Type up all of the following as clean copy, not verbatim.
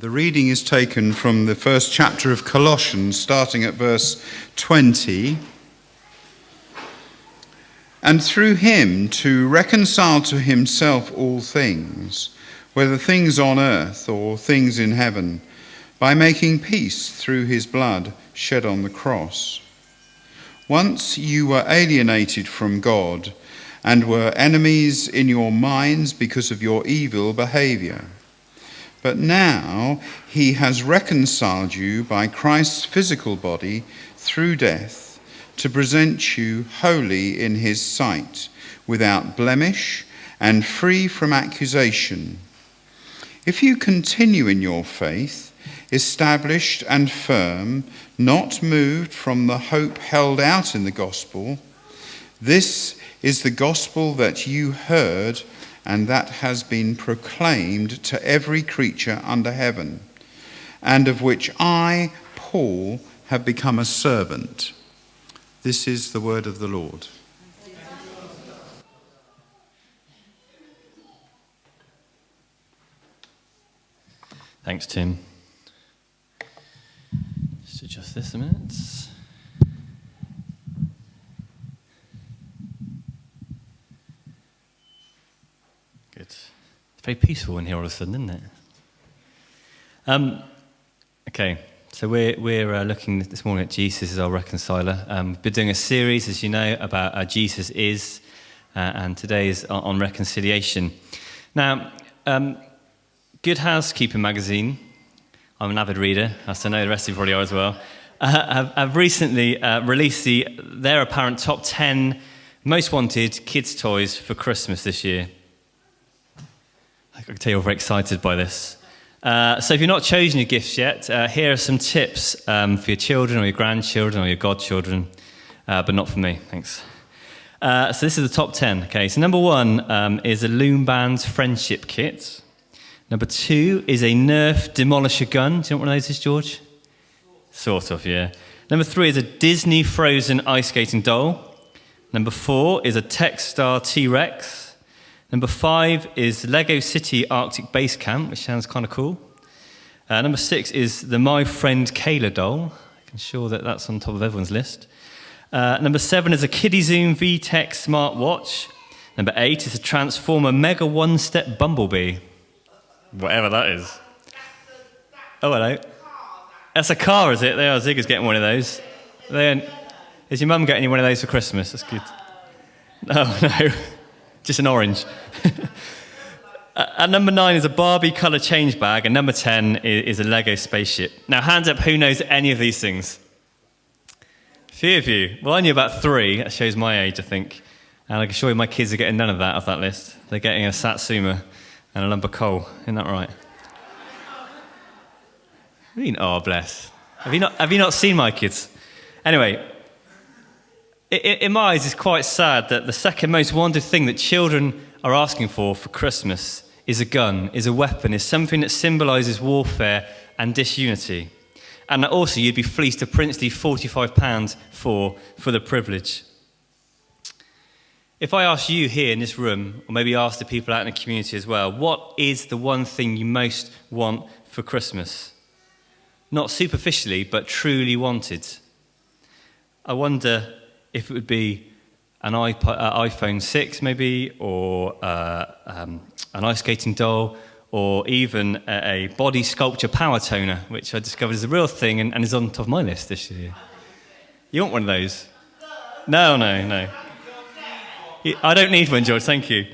The reading is taken from the first chapter of Colossians, starting at verse 20. And through him to reconcile to himself all things, whether things on earth or things in heaven, by making peace through his blood shed on the cross. Once you were alienated from God and were enemies in your minds because of your evil behavior. But now he has reconciled you by Christ's physical body through death to present you holy in his sight, without blemish and free from accusation. If you continue in your faith, established and firm, not moved from the hope held out in the gospel, this is the gospel that you heard and that has been proclaimed to every creature under heaven, and of which I, Paul, have become a servant. This is the word of the Lord. Thanks, Tim. Just adjust this a minute. Good. It's very peaceful in here all of a sudden, isn't it? Okay, so we're looking this morning at Jesus as our reconciler. We've been doing a series, as you know, about Jesus is, and today is on reconciliation. Now, Good Housekeeping magazine, I'm an avid reader, as I know the rest of you probably are as well, have recently released their apparent top 10 most wanted kids' toys for Christmas this year. I can tell you're very excited by this. So if you've not chosen your gifts yet, here are some tips for your children or your grandchildren or your godchildren, but not for me, thanks. So this is the top 10. Okay, so number 1 is a Loom Band friendship kit. Number 2 is a Nerf demolisher gun. Do you know what one of those is, George? Sort of, yeah. Number 3 is a Disney Frozen ice skating doll. Number 4 is a Techstar T-Rex. Number 5 is Lego City Arctic Base Camp, which sounds kind of cool. Number 6 is the My Friend Kayla doll. I'm sure that that's on top of everyone's list. Number 7 is a KiddyZoom VTech smartwatch. Number 8 is a Transformer Mega One-Step Bumblebee. Whatever that is. Oh, hello. That's a car, is it? Ziggy's getting one of those. Is your mum getting you one of those for Christmas? That's good. Oh, no. Just an orange. And number 9 is a Barbie colour change bag. And number 10 is a Lego spaceship. Now, hands up, who knows any of these things? A few of you. Well, I knew about 3. That shows my age, I think. And I can assure you my kids are getting none of that off that list. They're getting a Satsuma and a lump of coal. Isn't that right? I mean, oh, bless. Have you not seen my kids? Anyway, in my eyes, it's quite sad that the second most wanted thing that children are asking for Christmas is a gun, is a weapon, is something that symbolises warfare and disunity. And that also you'd be fleeced a princely £45 for the privilege. If I ask you here in this room, or maybe ask the people out in the community as well, what is the one thing you most want for Christmas? Not superficially, but truly wanted. I wonder if it would be an iPhone 6 maybe, or an ice skating doll, or even a body sculpture power toner, which I discovered is a real thing and is on top of my list this year. You want one of those? No. I don't need one, George, thank you.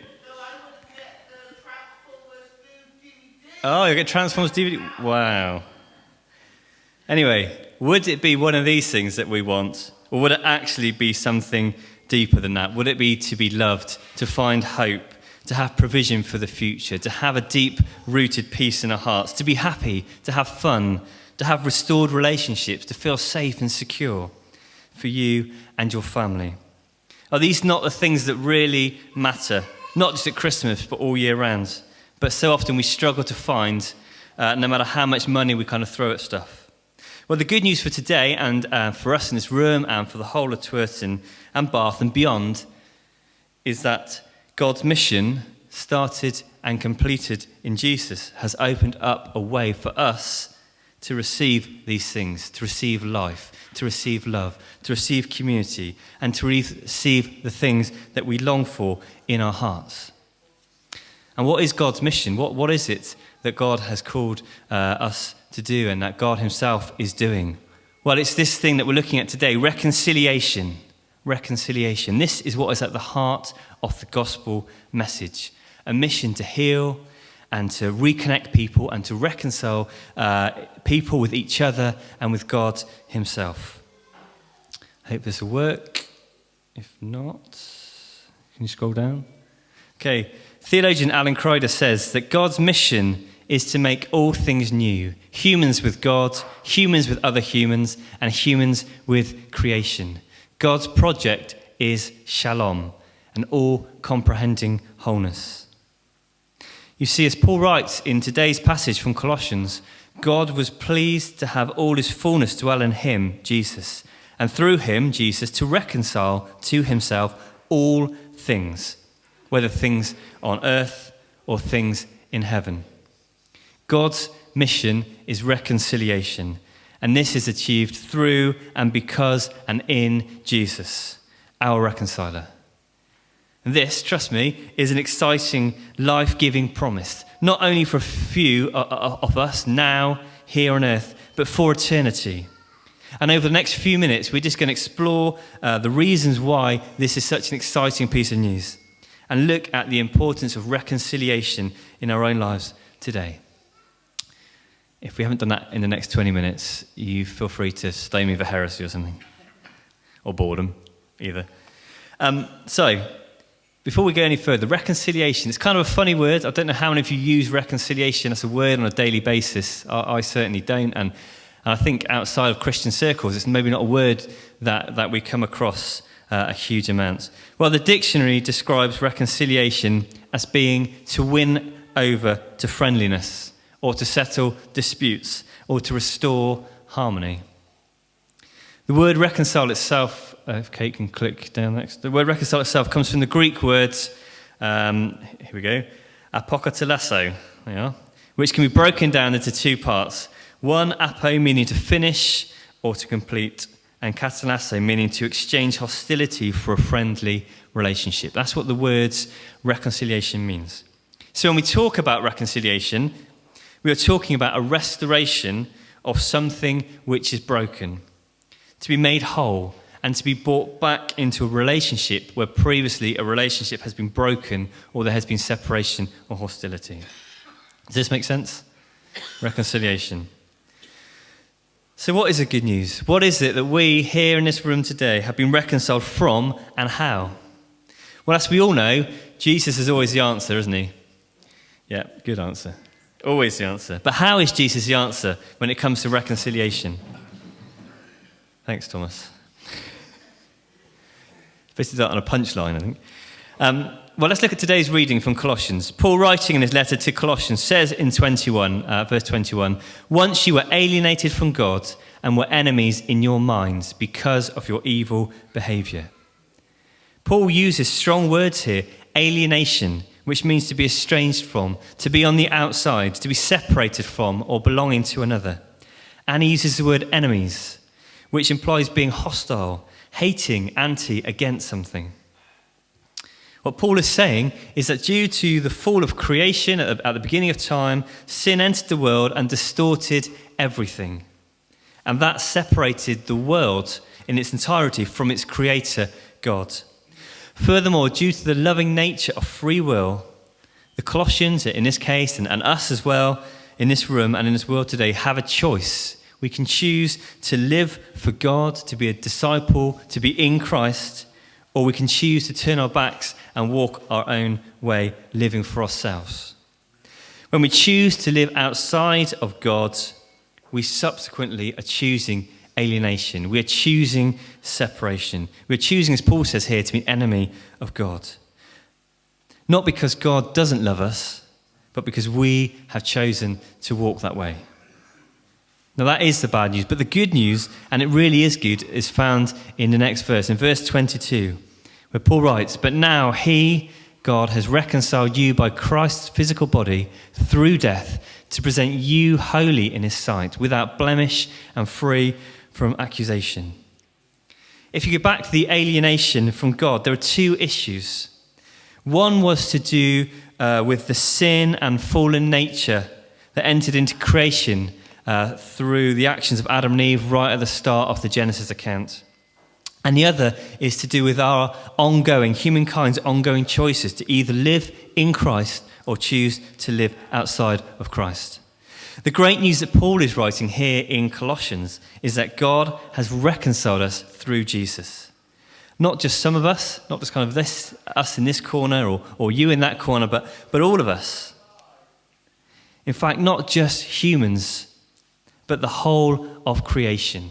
Oh, you get Transformers DVD? Wow. Anyway, would it be one of these things that we want? Or would it actually be something deeper than that? Would it be to be loved, to find hope, to have provision for the future, to have a deep-rooted peace in our hearts, to be happy, to have fun, to have restored relationships, to feel safe and secure for you and your family? Are these not the things that really matter, not just at Christmas, but all year round? But so often we struggle to find, no matter how much money we kind of throw at stuff. Well, the good news for today, and for us in this room, and for the whole of Twerton and Bath and beyond, is that God's mission started and completed in Jesus, has opened up a way for us to receive these things, to receive life, to receive love, to receive community, and to receive the things that we long for in our hearts. And what is God's mission? What is it that God has called us to do and that God himself is doing? Well, it's this thing that we're looking at today, reconciliation. Reconciliation. This is what is at the heart of the gospel message. A mission to heal and to reconnect people and to reconcile people with each other and with God himself. I hope this will work. If not, can you scroll down? Okay. Theologian Alan Kreider says that God's mission is to make all things new. Humans with God, humans with other humans, and humans with creation. God's project is shalom, an all-comprehending wholeness. You see, as Paul writes in today's passage from Colossians, God was pleased to have all his fullness dwell in him, Jesus, and through him, Jesus, to reconcile to himself all things, whether things on earth or things in heaven. God's mission is reconciliation, and this is achieved through and because and in Jesus, our reconciler. And this, trust me, is an exciting, life-giving promise, not only for a few of us now, here on earth, but for eternity. And over the next few minutes, we're just going to explore the reasons why this is such an exciting piece of news and look at the importance of reconciliation in our own lives today. If we haven't done that in the next 20 minutes, you feel free to stone me for heresy or something. Or boredom, either. So, before we go any further, reconciliation. It's kind of a funny word. I don't know how many of you use reconciliation as a word on a daily basis. I certainly don't. And I think outside of Christian circles, it's maybe not a word that we come across a huge amount. Well, the dictionary describes reconciliation as being to win over to friendliness, or to settle disputes, or to restore harmony. The word reconcile itself, if Kate can click down next. The word reconcile itself comes from the Greek words, here we go, apokatallasso, which can be broken down into two parts. One, apo, meaning to finish or to complete, and katallasso, meaning to exchange hostility for a friendly relationship. That's what the words reconciliation means. So when we talk about reconciliation, we are talking about a restoration of something which is broken, to be made whole and to be brought back into a relationship where previously a relationship has been broken or there has been separation or hostility. Does this make sense? Reconciliation. So what is the good news? What is it that we here in this room today have been reconciled from and how? Well, as we all know, Jesus is always the answer, isn't he? Yeah, good answer. Always the answer. But how is Jesus the answer when it comes to reconciliation? Thanks, Thomas. Supposed to start on a punchline, I think. Well, let's look at today's reading from Colossians. Paul, writing in his letter to Colossians, says in verse 21, "Once you were alienated from God and were enemies in your minds because of your evil behavior." Paul uses strong words here, alienation, which means to be estranged from, to be on the outside, to be separated from or belonging to another. And he uses the word enemies, which implies being hostile, hating, against something. What Paul is saying is that due to the fall of creation at the beginning of time, sin entered the world and distorted everything. And that separated the world in its entirety from its creator, God. Furthermore, due to the loving nature of free will, the Colossians, in this case, and us as well, in this room and in this world today, have a choice. We can choose to live for God, to be a disciple, to be in Christ, or we can choose to turn our backs and walk our own way, living for ourselves. When we choose to live outside of God, we subsequently are choosing alienation. We are choosing separation. We're choosing, as Paul says here, to be an enemy of God. Not because God doesn't love us, but because we have chosen to walk that way. Now that is the bad news, but the good news, and it really is good, is found in the next verse, in verse 22, where Paul writes, "But now he, God has reconciled you by Christ's physical body through death to present you holy in his sight, without blemish and free from accusation. If you go back to the alienation from God, there are two issues. One was to do with the sin and fallen nature that entered into creation through the actions of Adam and Eve right at the start of the Genesis account. And the other is to do with our humankind's ongoing choices to either live in Christ or choose to live outside of Christ. The great news that Paul is writing here in Colossians is that God has reconciled us through Jesus. Not just some of us, not just kind of us in this corner or you in that corner, but all of us. In fact, not just humans, but the whole of creation.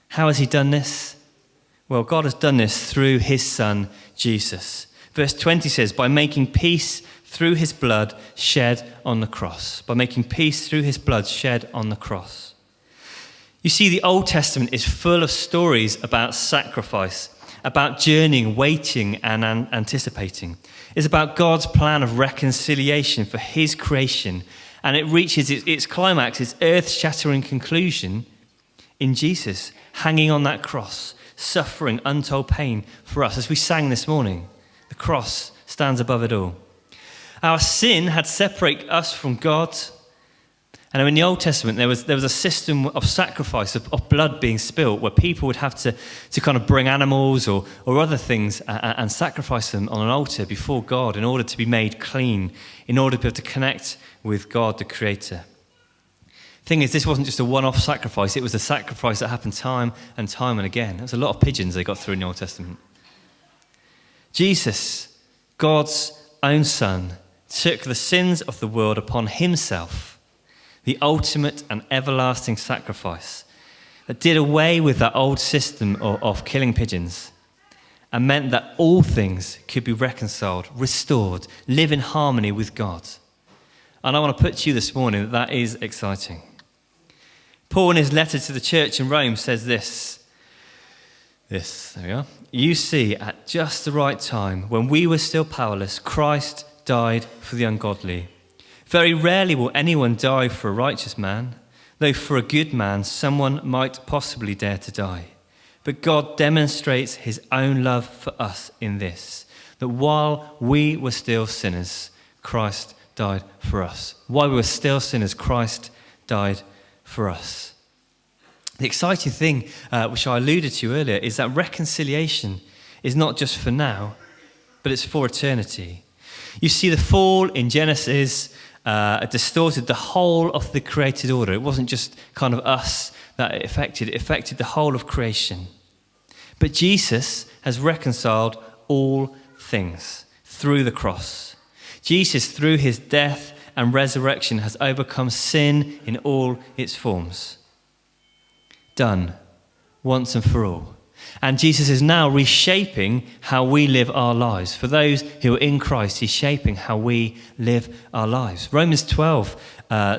How has he done this? Well, God has done this through his Son, Jesus. Verse 20 says, by making peace through his blood shed on the cross. By making peace through his blood shed on the cross. You see, the Old Testament is full of stories about sacrifice, about journeying, waiting, and anticipating. It's about God's plan of reconciliation for his creation, and it reaches its climax, its earth-shattering conclusion in Jesus, hanging on that cross, suffering untold pain for us. As we sang this morning, the cross stands above it all. Our sin had separated us from God. And in the Old Testament, there was a system of sacrifice, of blood being spilt, where people would have to kind of bring animals or other things and sacrifice them on an altar before God in order to be made clean, in order to be able to connect with God, the Creator. Thing is, this wasn't just a one-off sacrifice. It was a sacrifice that happened time and again. There was a lot of pigeons they got through in the Old Testament. Jesus, God's own Son, took the sins of the world upon himself, the ultimate and everlasting sacrifice that did away with that old system of killing pigeons and meant that all things could be reconciled, restored, live in harmony with God. And I want to put to you this morning that is exciting. Paul, in his letter to the church in Rome, says this, there we are. You see, at just the right time, when we were still powerless, Christ died for the ungodly. Very rarely will anyone die for a righteous man, though for a good man someone might possibly dare to die. But God demonstrates his own love for us in this, that while we were still sinners, Christ died for us. While we were still sinners, Christ died for us. The exciting thing, which I alluded to earlier, is that reconciliation is not just for now, but it's for eternity. You see, the fall in Genesis distorted the whole of the created order. It wasn't just kind of us that it affected the whole of creation. But Jesus has reconciled all things through the cross. Jesus, through his death and resurrection, has overcome sin in all its forms. Done, once and for all. And Jesus is now reshaping how we live our lives. For those who are in Christ, he's shaping how we live our lives. Romans 12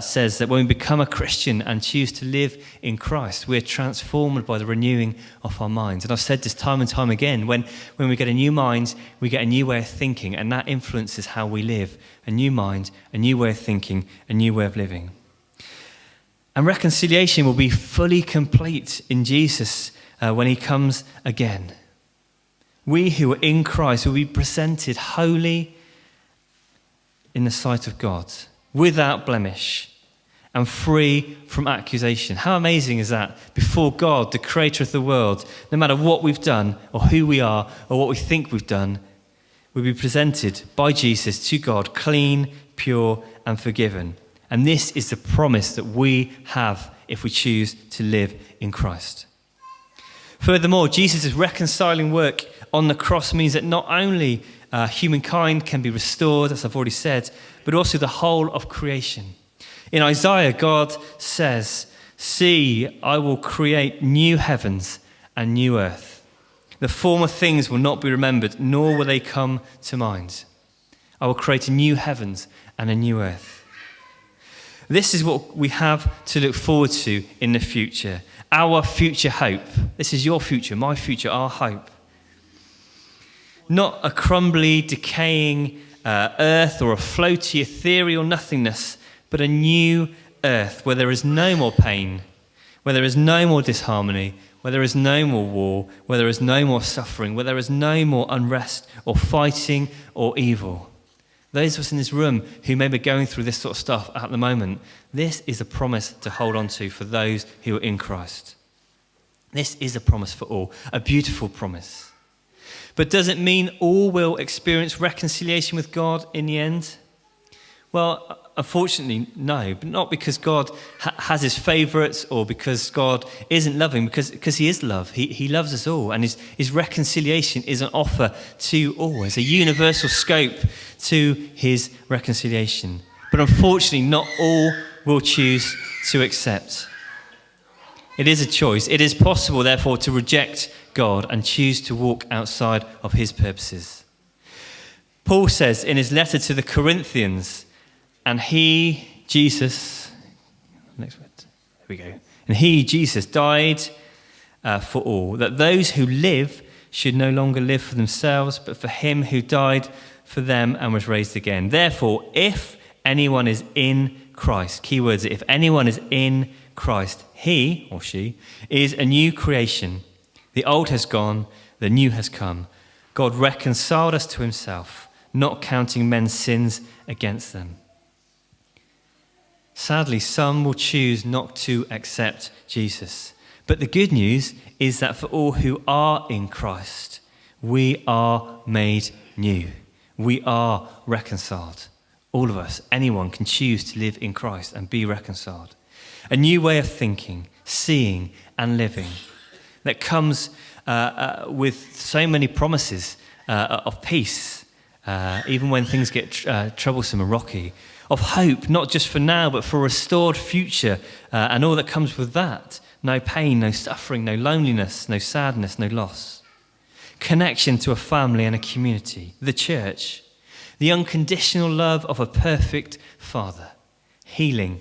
says that when we become a Christian and choose to live in Christ, we're transformed by the renewing of our minds. And I've said this time and time again, when we get a new mind, we get a new way of thinking, and that influences how we live. A new mind, a new way of thinking, a new way of living. And reconciliation will be fully complete in Jesus when he comes again. We who are in Christ will be presented holy in the sight of God, without blemish and free from accusation. How amazing is that? Before God, the creator of the world, no matter what we've done or who we are or what we think we've done, we'll be presented by Jesus to God clean, pure and forgiven. And this is the promise that we have if we choose to live in Christ. Furthermore, Jesus' reconciling work on the cross means that not only humankind can be restored, as I've already said, but also the whole of creation. In Isaiah, God says, "See, I will create new heavens and new earth. The former things will not be remembered, nor will they come to mind. I will create a new heavens and a new earth." This is what we have to look forward to in the future. Our future hope. This is your future, my future, our hope. not a crumbly, decaying earth or a floaty, ethereal nothingness, but a new earth where there is no more pain, where there is no more disharmony, where there is no more war, where there is no more suffering, where there is no more unrest or fighting or evil. Those of us in this room who may be going through this sort of stuff at the moment, this is a promise to hold on to for those who are in Christ. This is a promise for all, a beautiful promise. But does it mean all will experience reconciliation with God in the end? Well, unfortunately, no, but not because God has his favourites or because God isn't loving, because he is love. He loves us all, and his reconciliation is an offer to all. There's a universal scope to his reconciliation. But unfortunately, not all will choose to accept. It is a choice. It is possible, therefore, to reject God and choose to walk outside of his purposes. Paul says in his letter to the Corinthians, and he, Jesus, next word, there we go. And he, Jesus, died for all, that those who live should no longer live for themselves, but for him who died for them and was raised again. Therefore, if anyone is in Christ, key words, if anyone is in Christ, he or she is a new creation. The old has gone, the new has come. God reconciled us to himself, not counting men's sins against them. Sadly, some will choose not to accept Jesus. But the good news is that for all who are in Christ, we are made new. We are reconciled. All of us, anyone can choose to live in Christ and be reconciled. A new way of thinking, seeing and living that comes with so many promises of peace, even when things get troublesome and rocky, of hope, not just for now, but for a restored future and all that comes with that. No pain, no suffering, no loneliness, no sadness, no loss. Connection to a family and a community, the church, the unconditional love of a perfect Father, healing,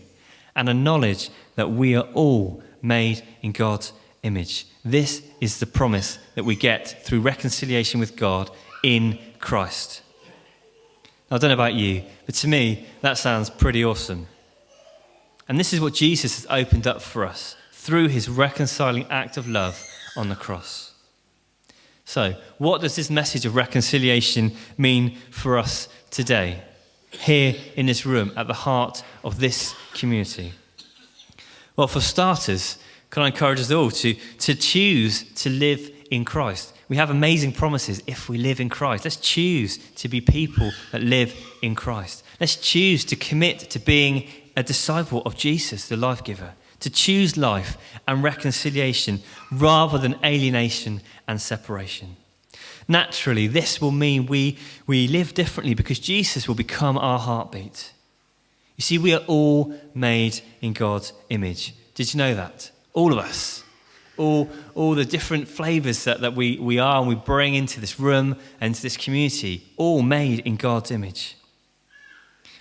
and a knowledge that we are all made in God's image. This is the promise that we get through reconciliation with God in Christ. Now, I don't know about you, but to me, that sounds pretty awesome. And this is what Jesus has opened up for us through his reconciling act of love on the cross. So, what does this message of reconciliation mean for us today, here in this room, at the heart of this community? Well, for starters, can I encourage us all to choose to live in Christ? We have amazing promises if we live in Christ. Let's choose to be people that live in Christ. Let's choose to commit to being a disciple of Jesus, the life giver, to choose life and reconciliation rather than alienation and separation. Naturally, this will mean we live differently because Jesus will become our heartbeat. You see, we are all made in God's image. Did you know that? All of us. All the different flavours that we are and we bring into this room and to this community, all made in God's image.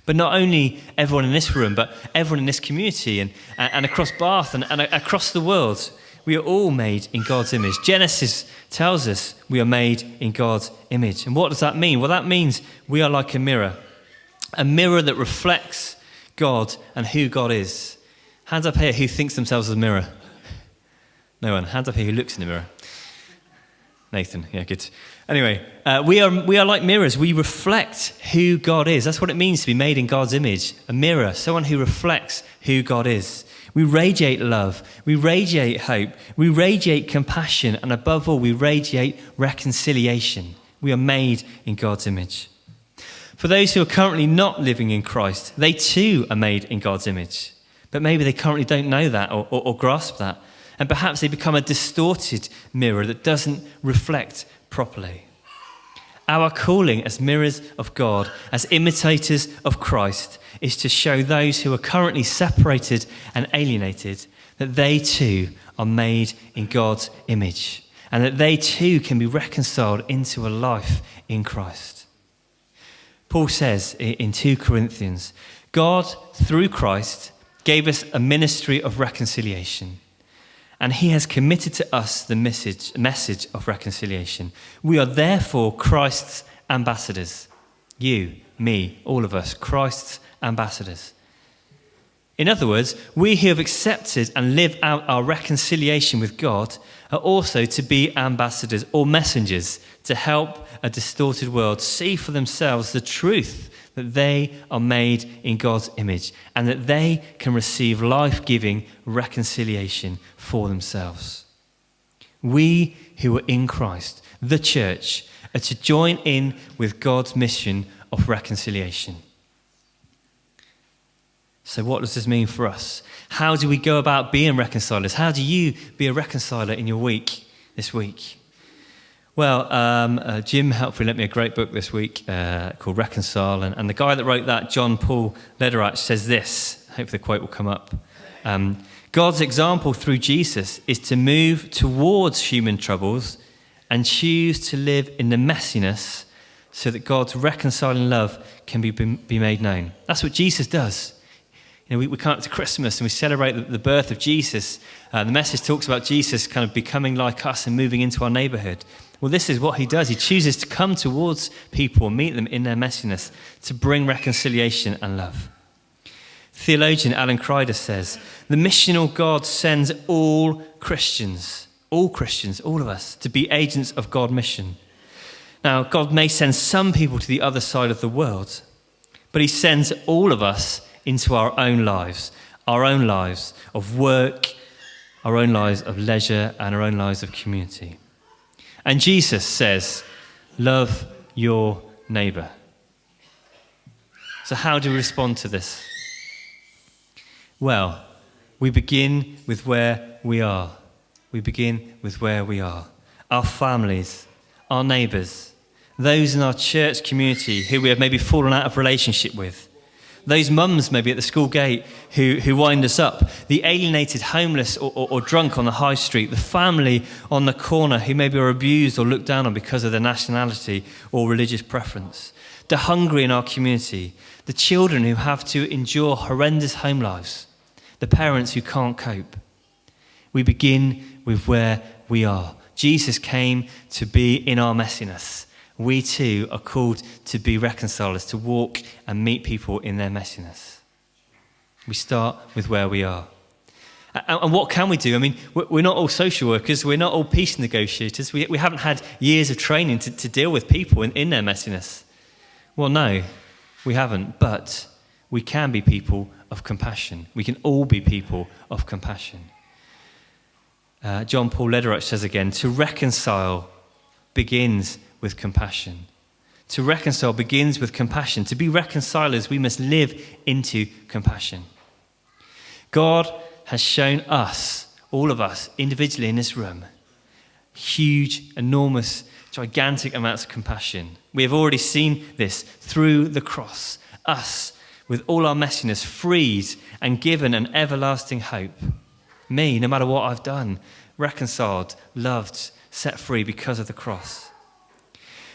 But not only everyone in this room, but everyone in this community and across Bath and across the world, we are all made in God's image. Genesis tells us we are made in God's image. And what does that mean? Well, that means we are like a mirror that reflects God and who God is. Hands up here who thinks themselves as a mirror. No one. Hands up here who looks in the mirror. Nathan, yeah, good. Anyway, we are like mirrors. We reflect who God is. That's what it means to be made in God's image. A mirror, someone who reflects who God is. We radiate love. We radiate hope. We radiate compassion. And above all, we radiate reconciliation. We are made in God's image. For those who are currently not living in Christ, they too are made in God's image. But maybe they currently don't know that or grasp that. And perhaps they become a distorted mirror that doesn't reflect properly. Our calling as mirrors of God, as imitators of Christ, is to show those who are currently separated and alienated that they too are made in God's image and that they too can be reconciled into a life in Christ. Paul says in 2 Corinthians, God, through Christ, gave us a ministry of reconciliation. and he has committed to us the message of reconciliation. We are therefore Christ's ambassadors. You, me, all of us, Christ's ambassadors. In other words, we who have accepted and live out our reconciliation with God are also to be ambassadors or messengers to help a distorted world see for themselves the truth that they are made in God's image and that they can receive life-giving reconciliation for themselves. We who are in Christ, the church, are to join in with God's mission of reconciliation. So what does this mean for us? How do we go about being reconcilers? How do you be a reconciler in your week, this week? Well, Jim helpfully lent me a great book this week called Reconcile. And the guy that wrote that, John Paul Lederach, says this. Hopefully the quote will come up. God's example through Jesus is to move towards human troubles and choose to live in the messiness so that God's reconciling love can be made known. That's what Jesus does. You know, we come up to Christmas and we celebrate the birth of Jesus. The message talks about Jesus kind of becoming like us and moving into our neighborhood. Well, this is what he does. He chooses to come towards people and meet them in their messiness to bring reconciliation and love. Theologian Alan Kreider says, the missional God sends all Christians, all of us, to be agents of God's mission. Now, God may send some people to the other side of the world, but he sends all of us into our own lives of work, our own lives of leisure, and our own lives of community. And Jesus says, love your neighbour. So how do we respond to this? Well, we begin with where we are. Our families, our neighbours, those in our church community who we have maybe fallen out of relationship with, those mums maybe at the school gate who wind us up, the alienated homeless or drunk on the high street, the family on the corner who maybe are abused or looked down on because of their nationality or religious preference, the hungry in our community, the children who have to endure horrendous home lives, the parents who can't cope. We begin with where we are. Jesus came to be in our messiness. We too are called to be reconcilers, to walk and meet people in their messiness. We start with where we are. And what can we do? I mean, we're not all social workers. We're not all peace negotiators. We haven't had years of training to deal with people in their messiness. Well, no, we haven't. But we can be people of compassion. We can all be people of compassion. John Paul Lederach says again, to reconcile begins with compassion. To reconcile begins with compassion. To be reconcilers, we must live into compassion. God has shown us, all of us, individually in this room, huge, enormous, gigantic amounts of compassion. We have already seen this through the cross. Us, with all our messiness, freed and given an everlasting hope. Me, no matter what I've done, reconciled, loved, set free because of the cross.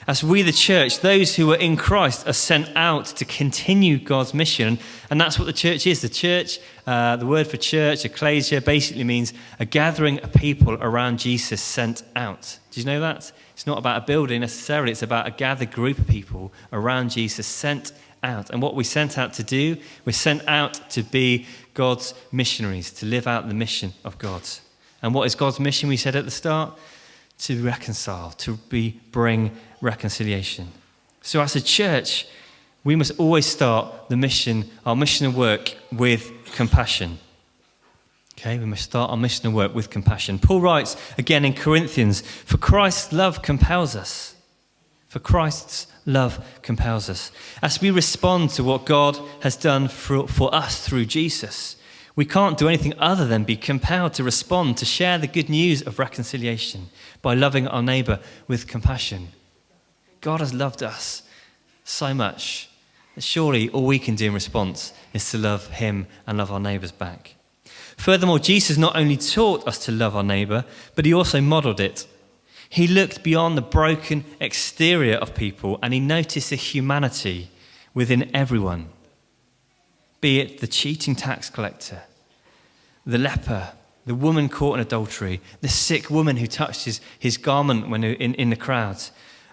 As we, the church, those who are in Christ, are sent out to continue God's mission. And that's what the church is. The church, the word for church, ecclesia, basically means a gathering of people around Jesus sent out. Do you know that? It's not about a building necessarily. It's about a gathered group of people around Jesus sent out. And what we're sent out to do, we're sent out to be God's missionaries, to live out the mission of God. And what is God's mission? We said at the start, to reconcile, to bring reconciliation. So as a church, we must always start the mission, our mission of work, with compassion. Okay, we must start our mission of work with compassion. Paul writes again in Corinthians, for Christ's love compels us. For Christ's love compels us. As we respond to what God has done for us through Jesus, we can't do anything other than be compelled to respond, to share the good news of reconciliation by loving our neighbour with compassion. God has loved us so much that surely all we can do in response is to love him and love our neighbours back. Furthermore, Jesus not only taught us to love our neighbour, but he also modelled it. He looked beyond the broken exterior of people and he noticed the humanity within everyone. Be it the cheating tax collector, the leper, the woman caught in adultery, the sick woman who touched his garment when in the crowd,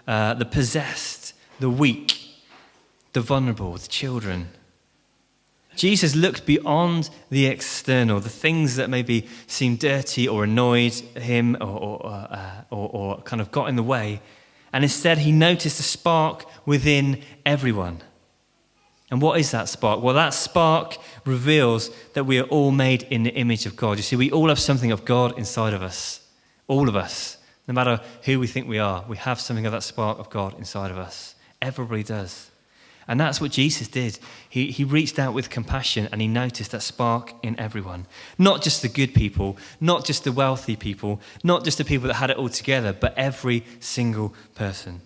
the possessed, the weak, the vulnerable, the children. Jesus looked beyond the external, the things that maybe seemed dirty or annoyed him or kind of got in the way. And instead, he noticed a spark within everyone. And what is that spark? Well, that spark reveals that we are all made in the image of God. You see, we all have something of God inside of us. All of us. No matter who we think we are, we have something of that spark of God inside of us. Everybody does. And that's what Jesus did. He reached out with compassion and he noticed that spark in everyone. Not just the good people, not just the wealthy people, not just the people that had it all together, but every single person.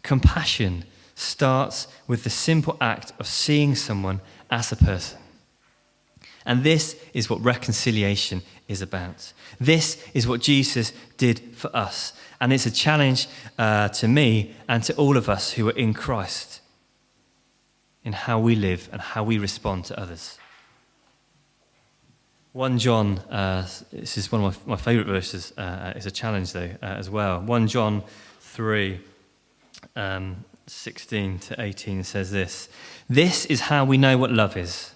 Compassion starts with the simple act of seeing someone as a person. And this is what reconciliation is about. This is what Jesus did for us. And it's a challenge to me and to all of us who are in Christ in how we live and how we respond to others. 1 John, this is one of my favourite verses, it's a challenge though as well. 1 John 3, 16 to 18 says this. This is how we know what love is.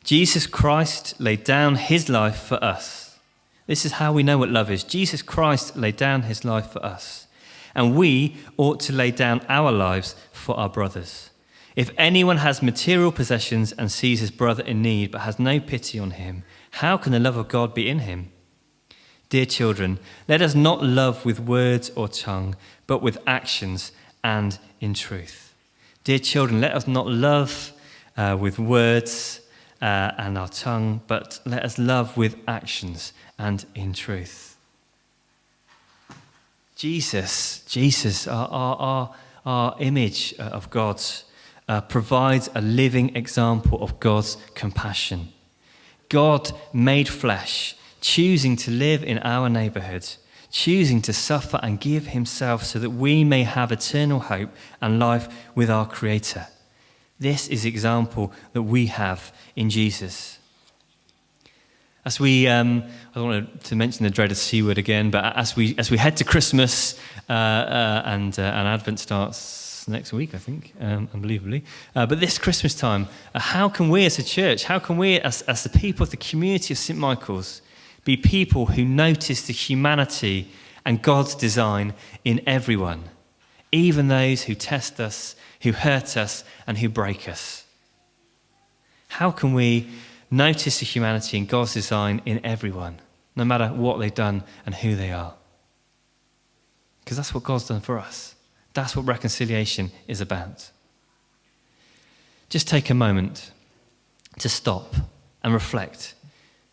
Jesus Christ laid down his life for us. This is how we know what love is. Jesus Christ laid down his life for us. And we ought to lay down our lives for our brothers. If anyone has material possessions and sees his brother in need but has no pity on him, how can the love of God be in him? Dear children, let us not love with words or tongue, but with actions and in truth. Dear children, let us not love with words and our tongue, but let us love with actions and in truth. Jesus, our image of God, provides a living example of God's compassion. God made flesh, choosing to live in our neighbourhood, choosing to suffer and give himself so that we may have eternal hope and life with our Creator. This is the example that we have in Jesus. As we, I don't want to mention the dreaded C word again, but as we head to Christmas and Advent starts next week, I think, unbelievably. But this Christmas time, how can we as a church, how can we as the people of the community of St. Michael's be people who notice the humanity and God's design in everyone, even those who test us, who hurt us, and who break us? How can we notice the humanity and God's design in everyone, no matter what they've done and who they are? Because that's what God's done for us. That's what reconciliation is about. Just take a moment to stop and reflect.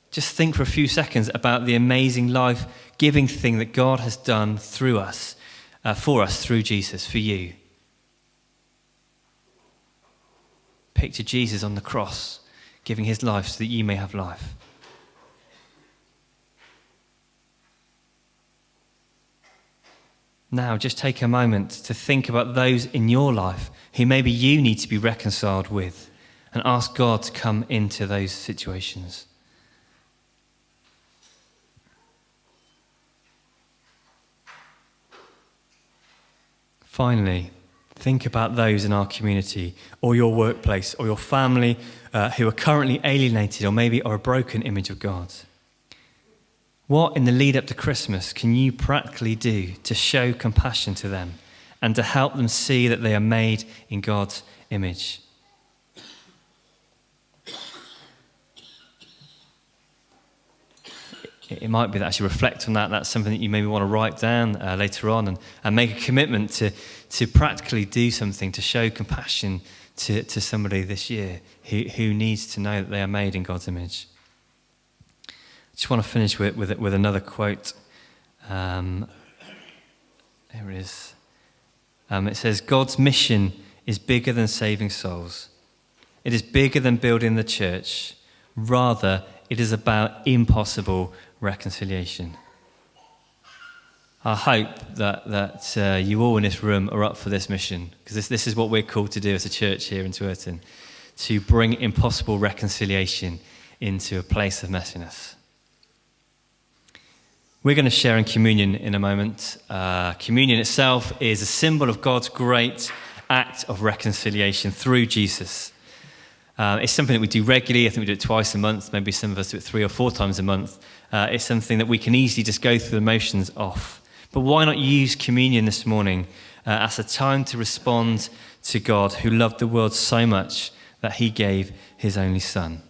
Just think for a few seconds about the amazing life-giving thing that God has done through us, for us through Jesus, for you. Picture Jesus on the cross, giving his life so that you may have life. Now, just take a moment to think about those in your life who maybe you need to be reconciled with, and ask God to come into those situations. Finally, think about those in our community or your workplace or your family who are currently alienated or maybe are a broken image of God. What in the lead up to Christmas can you practically do to show compassion to them and to help them see that they are made in God's image? It might be that as you reflect on that, that's something that you maybe want to write down later on and make a commitment to practically do something to show compassion to somebody this year who needs to know that they are made in God's image. I just want to finish with another quote. Here it is. It says, God's mission is bigger than saving souls. It is bigger than building the church. Rather, it is about impossible reconciliation. I hope that you all in this room are up for this mission, because this is what we're called to do as a church here in Twerton, to bring impossible reconciliation into a place of messiness. We're going to share in communion in a moment. Communion itself is a symbol of God's great act of reconciliation through Jesus. It's something that we do regularly. I think we do it twice a month. Maybe some of us do it 3 or 4 times a month. It's something that we can easily just go through the motions of. But why not use communion this morning as a time to respond to God, who loved the world so much that he gave his only son?